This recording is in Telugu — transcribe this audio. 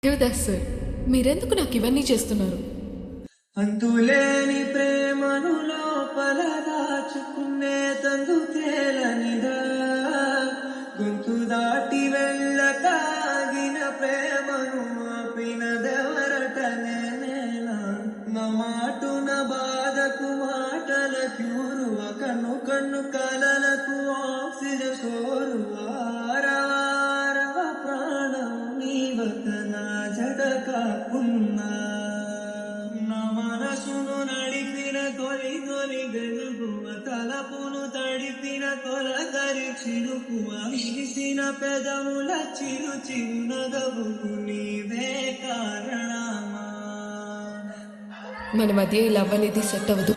దేవదాస్ సార్, మీరెందుకు నాకు ఇవన్నీ చేస్తున్నారు? అంతులేని ప్రేమను లోపల దాచుకునే తందుకేలనిదా, గొంతు దాటి వెళ్ళకాగిన ప్రేమను ఆపినదెవరటనే నేనా, నా మాటున బాధకు మాటల క్యూరువ, కన్ను కన్ను కలలకు ఆక్సిజన్ సోరువ, ఆరవారవ ప్రాణం నీవత నా జడ కాకున్నా, నా మనసును నడిపిన తొలి తొలి వెలుగువ, తలపును తడిపిన తొలకరి చిరుకువ, విరిసిన పెదవుల చిరు చిరు నగవుకు నీవే కారణమా. మన మధ్య ఈ లవ్ అనేది సెట్ అవ్వదు.